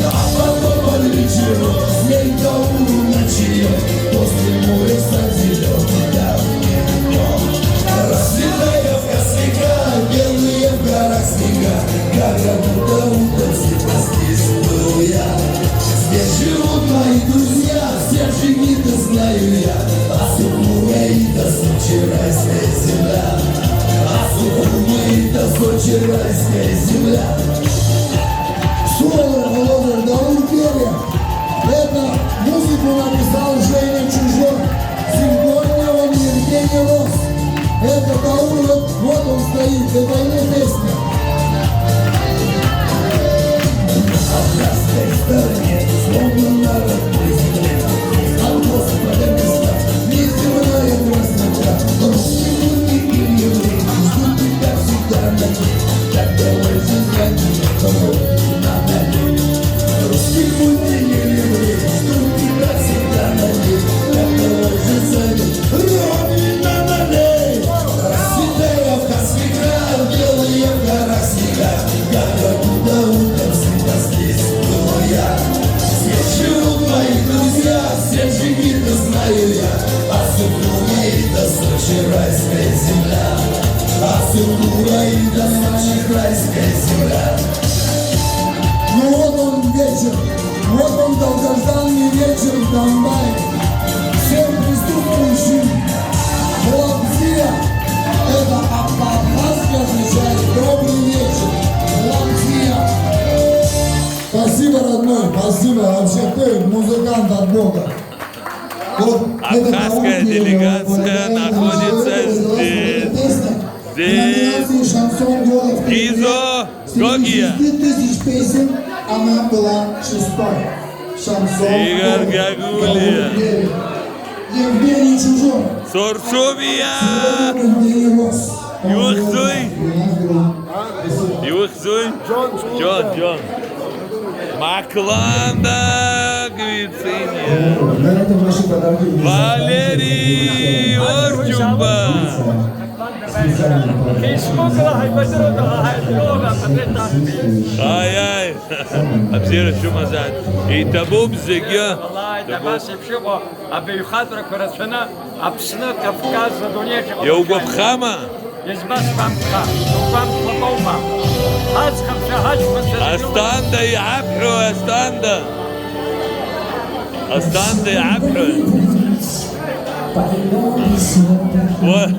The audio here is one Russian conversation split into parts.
А потом под вечером с ней Дауру ночует, после моря садилет, да расцветая в космика, белые в горах снега, как будто утром всегда здесь был я. Здесь живут мои друзья, все живи-то знаю я, а Сухумаита, Сочи-райская земля, а Сухумаита, Сочи-райская земля. Соло, Даур Перья. Это музыку написал Женя Чужой. Симфония он Евгений Рос. Это Даур, вот он стоит, это его песня. А в красной стороне, словно на родной земле, от Господа места, неземная красота. Русские люди и евреи ждут тебя всегда на ней, так давай же звони, кого-нибудь надо ли. Русские люди и евреи ждут тебя всегда на ней, так давай же звони, Родина на ней. Расцветая в космиках, белые в горах снега, как оттуда утром всегда здесь был я. Здесь живут мои друзья, все живи-то знаю я, а Сухумаита, Сочи-райская земля, а Сухумаита, Сочи-райская земля. Ну вот он вечер, вот он долгожданный вечер в Донбассе. Всем присутствующим Лапзия, это по-абхазски означает добрый вечер. Лапзия. Спасибо, родной, спасибо. Вообще ты музыкант от Бога. Вот Абхазская делегация находится здесь. Здесь Гизо Гогия. 1000 песен, она была 6-й. Шансон. Игорь Гагулия. Евгений Чужой. Сорсовия. Евгений Рос. Юхзуй. Юхзуй. Джон. Макланда Гвициния. Это ваши подарки. Валерий Орчумба. Ай, абзира шо мазад. И табуб зегя. Я угобхама. Астанда и Абхру, Астанда и Абхру. Вот.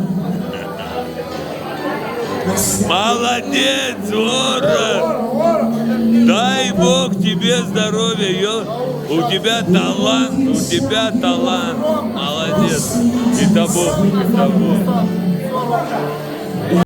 Молодец, Вора! Дай Бог тебе здоровья, у тебя талант, молодец. И того.